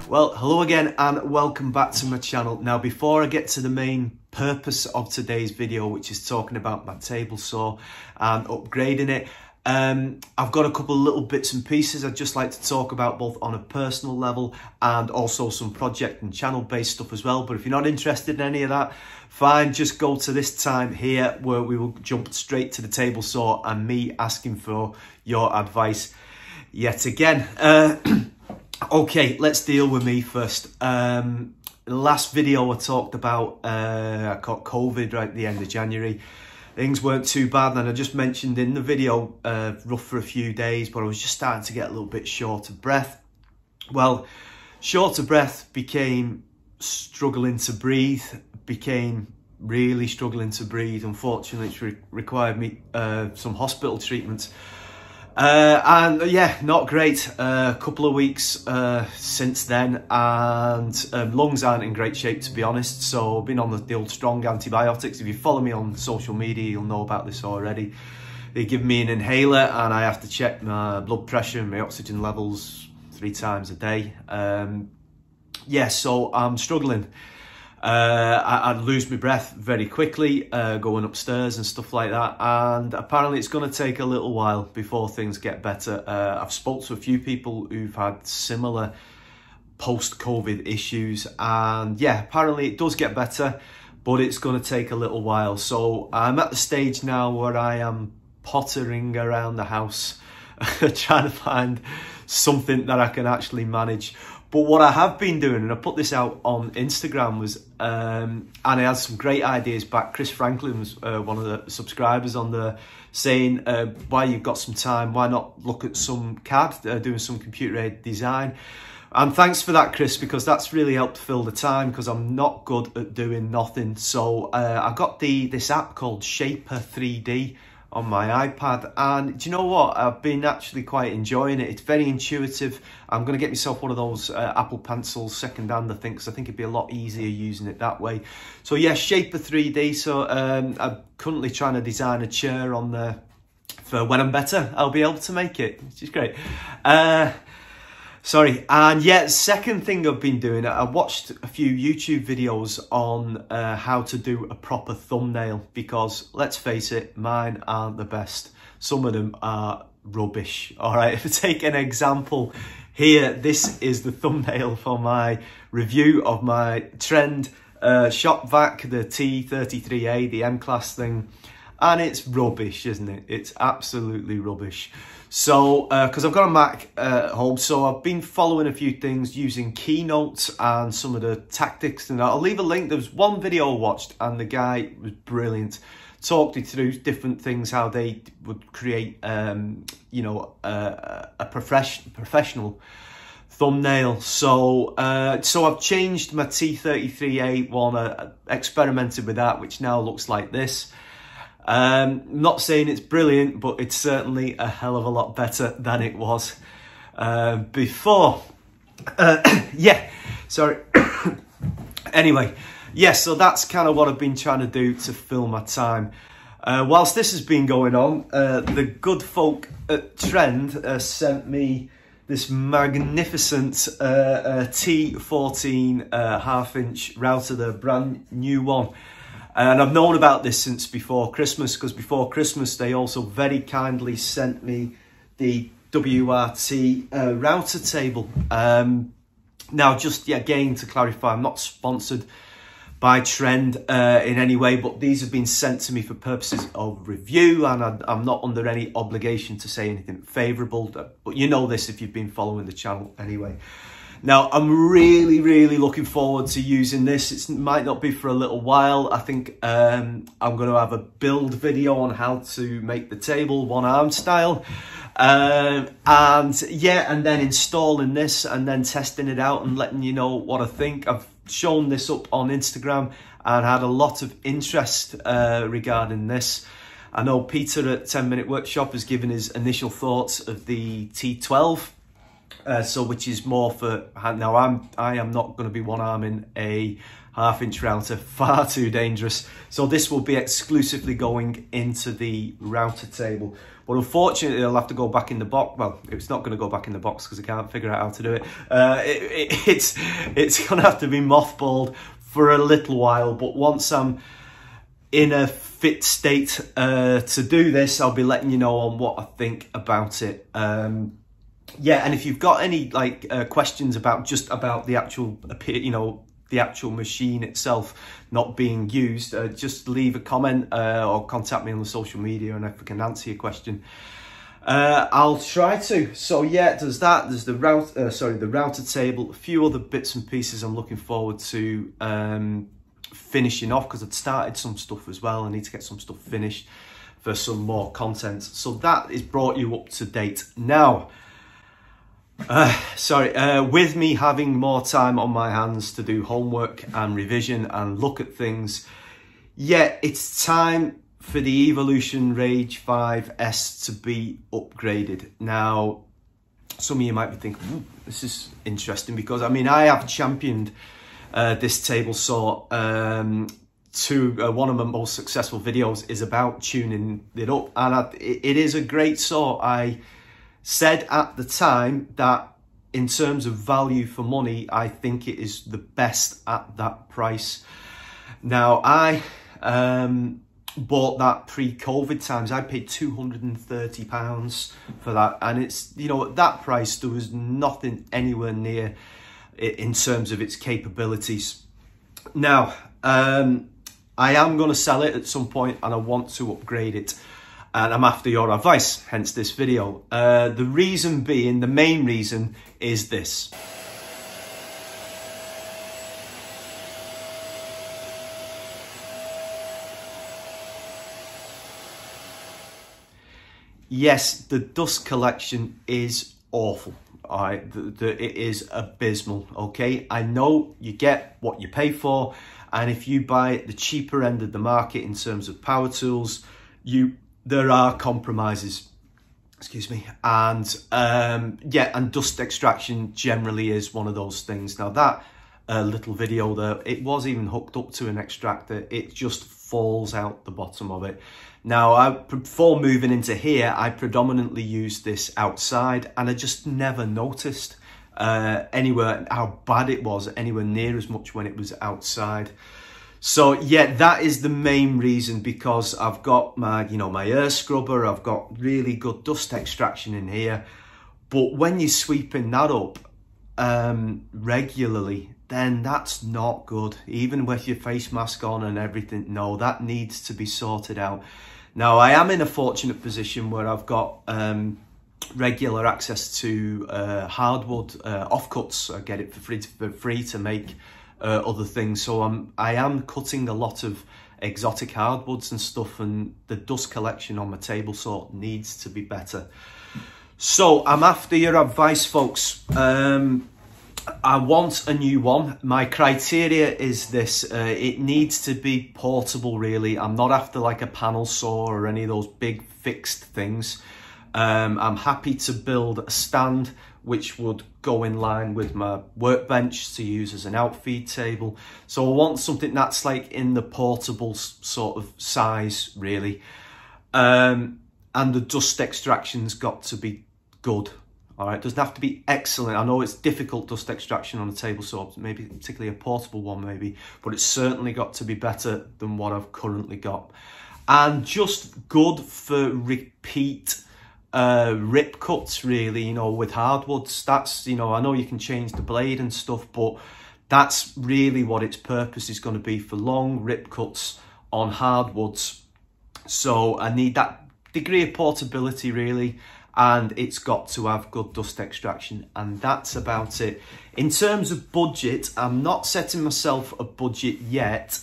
Well, hello again and welcome back to my channel. Now, before I get to the main purpose of today's video, which is talking about my table saw and upgrading it, I've got a couple of little bits and pieces I'd just like to talk about, both on a personal level and also some project and channel based stuff as well. But if you're not interested in any of that, fine, just go to this time here where we will jump straight to the table saw and me asking for your advice yet again. Okay, let's deal with me first. The last video I talked about, I caught COVID right at the end of January. Things weren't too bad, and I just mentioned in the video, rough for a few days, but I was just starting to get a little bit short of breath. Well, short of breath became struggling to breathe, became really struggling to breathe. Unfortunately, it required me some hospital treatment. And yeah, not great. A couple of weeks since then, and lungs aren't in great shape, to be honest. So I've been on the old strong antibiotics. If you follow me on social media, you'll know about this already. They give me an inhaler and I have to check my blood pressure and my oxygen levels 3 times a day. Yeah, so I'm struggling. I'd lose my breath very quickly going upstairs and stuff like that, and apparently it's going to take a little while before things get better. I've spoke to a few people who've had similar post-COVID issues, and yeah, apparently it does get better, but it's going to take a little while. So I'm at the stage now where I am pottering around the house trying to find something that I can actually manage. But what I have been doing, and I put this out on Instagram, was, and I had some great ideas back. Chris Franklin was one of the subscribers on there, saying, why you've got some time, why not look at some CAD, doing some computer-aided design. And thanks for that, Chris, because that's really helped fill the time, because I'm not good at doing nothing. So I got this app called Shaper 3D on my iPad, and do you know what, I've been actually quite enjoying it. It's very intuitive. I'm going to get myself one of those Apple Pencils second hand, I think, because I think it'd be a lot easier using it that way. So yeah, Shaper 3D. So I'm currently trying to design a chair on there for when I'm better, I'll be able to make it, which is great. Sorry, and yeah, second thing I've been doing, I watched a few YouTube videos on how to do a proper thumbnail, because let's face it, mine aren't the best. Some of them are rubbish. All right, if I take an example here, this is the thumbnail for my review of my Trend shop vac, the T14 the M-Class thing, and it's rubbish, isn't it? It's absolutely rubbish. So, because I've got a Mac at home, so I've been following a few things using Keynotes and some of the tactics, and I'll leave a link. There was one video I watched and the guy was brilliant. Talked me through different things, how they would create, you know, a professional thumbnail. So, so I've changed my T14 one, experimented with that, which now looks like this. Not saying it's brilliant, but it's certainly a hell of a lot better than it was before. Yeah, sorry. Anyway, yeah, so that's kind of what I've been trying to do to fill my time. Whilst this has been going on, the good folk at Trend sent me this magnificent T14 half-inch router, the brand new one. And I've known about this since before Christmas, because before Christmas they also very kindly sent me the WRT router table. Now, just again to clarify, I'm not sponsored by Trend in any way, but these have been sent to me for purposes of review, and I'm not under any obligation to say anything favourable. But you know this if you've been following the channel anyway. Now, I'm really looking forward to using this. It might not be for a little while. I think I'm going to have a build video on how to make the table one-arm style. And yeah, and then installing this and then testing it out and letting you know what I think. I've shown this up on Instagram and had a lot of interest regarding this. I know Peter at 10 Minute Workshop has given his initial thoughts of the T12. So which is more for, now I am not going to be one-arming a 1/2-inch router, far too dangerous. So this will be exclusively going into the router table. But unfortunately, it'll have to go back in the box. Well, it's not going to go back in the box because I can't figure out how to do it. It's going to have to be mothballed for a little while. But once I'm in a fit state to do this, I'll be letting you know on what I think about it. Yeah, and if you've got any questions about the actual, the actual machine itself not being used, just leave a comment or contact me on the social media, and if I can answer your question, I'll try to. So yeah, there's that. There's the router table, a few other bits and pieces I'm looking forward to finishing off, because I'd started some stuff as well. I need to get some stuff finished for some more content. So that is brought you up to date now. With me having more time on my hands to do homework and revision and look at things, yeah, it's time for the Evolution Rage 5S to be upgraded. Now, some of you might be thinking, this is interesting, because I mean, I have championed this table saw to one of my most successful videos is about tuning it up, and it is a great saw. I said at the time that in terms of value for money, I think it is the best at that price. Now, I bought that pre-COVID times. I paid £230 for that, and it's, at that price there was nothing anywhere near it in terms of its capabilities. Now, I am going to sell it at some point, and I want to upgrade it, and I'm after your advice, hence this video. The reason being, the main reason is this. Yes, the dust collection is awful. All right, it is abysmal. Okay, I know you get what you pay for, and if you buy at the cheaper end of the market in terms of power tools, there are compromises. Excuse me, and yeah, and dust extraction generally is one of those things. Now that little video there, it was even hooked up to an extractor. It just falls out the bottom of it. Now, before moving into here, I predominantly used this outside, and I just never noticed anywhere how bad it was, anywhere near as much when it was outside. So yeah, that is the main reason, because I've got my, my air scrubber, I've got really good dust extraction in here. But when you're sweeping that up regularly, then that's not good. Even with your face mask on and everything, no, that needs to be sorted out. Now, I am in a fortunate position where I've got regular access to hardwood offcuts. I get it for free to make other things. So I am cutting a lot of exotic hardwoods and stuff, and the dust collection on my table saw needs to be better. So I'm after your advice, folks. I want a new one. My criteria is this. It needs to be portable, really. I'm not after like a panel saw or any of those big fixed things. I'm happy to build a stand which would go in line with my workbench to use as an outfeed table. So I want something that's like in the portable sort of size, really. And the dust extraction's got to be good. All right, it doesn't have to be excellent. I know it's difficult dust extraction on a table saw, maybe particularly a portable one maybe, but it's certainly got to be better than what I've currently got. And just good for repeat rip cuts, really, with hardwoods. That's, I know you can change the blade and stuff, but that's really what its purpose is going to be, for long rip cuts on hardwoods. So I need that degree of portability, really. And it's got to have good dust extraction, and that's about it. In terms of budget, I'm not setting myself a budget yet,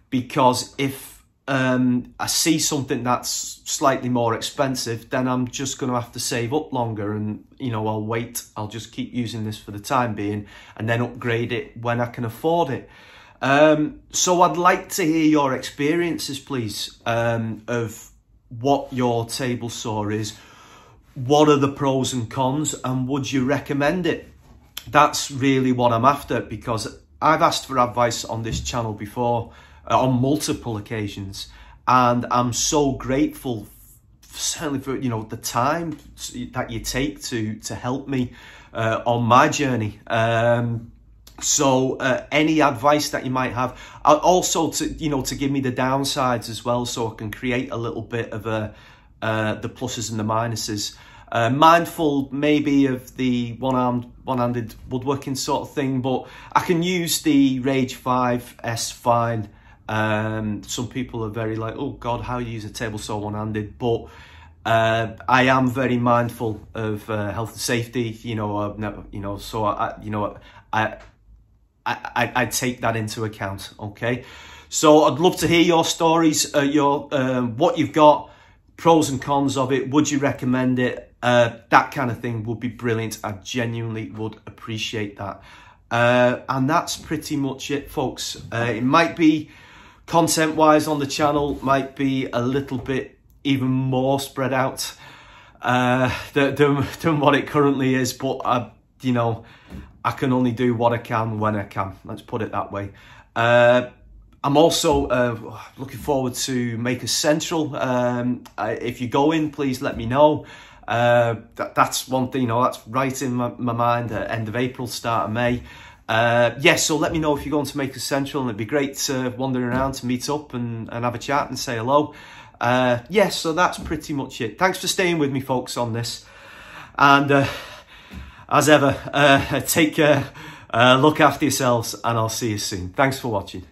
because if I see something that's slightly more expensive, then I'm just going to have to save up longer, and I'll wait. I'll just keep using this for the time being, and then upgrade it when I can afford it. So I'd like to hear your experiences, please, of what your table saw is. What are the pros and cons, and would you recommend it? That's really what I'm after, because I've asked for advice on this channel before, on multiple occasions, and I'm so grateful, certainly for, you know, the time that you take to help me on my journey. So any advice that you might have, also to, you know, to give me the downsides as well, so I can create a little bit of the pluses and the minuses. Mindful maybe of the one-handed woodworking sort of thing, but I can use the Rage 5S fine. Some people are very like, oh God, how you use a table saw one-handed, but I am very mindful of health and safety, you know, so I take that into account. Okay, so I'd love to hear your stories, what you've got, pros and cons of it. Would you recommend it? That kind of thing would be brilliant. I genuinely would appreciate that. And that's pretty much it, folks. It might be content wise on the channel, might be a little bit even more spread out than what it currently is, but you know, I can only do what I can when I can. Let's put it that way. I'm also looking forward to Maker Central. If you go in, please let me know. That's one thing, you know, that's right in my mind, end of April, start of May. Yes, so let me know if you're going to Maker Central, and it'd be great to wander around, to meet up and have a chat and say hello. Yes, so that's pretty much it. Thanks for staying with me, folks, on this. And as ever, take care, look after yourselves, and I'll see you soon. Thanks for watching.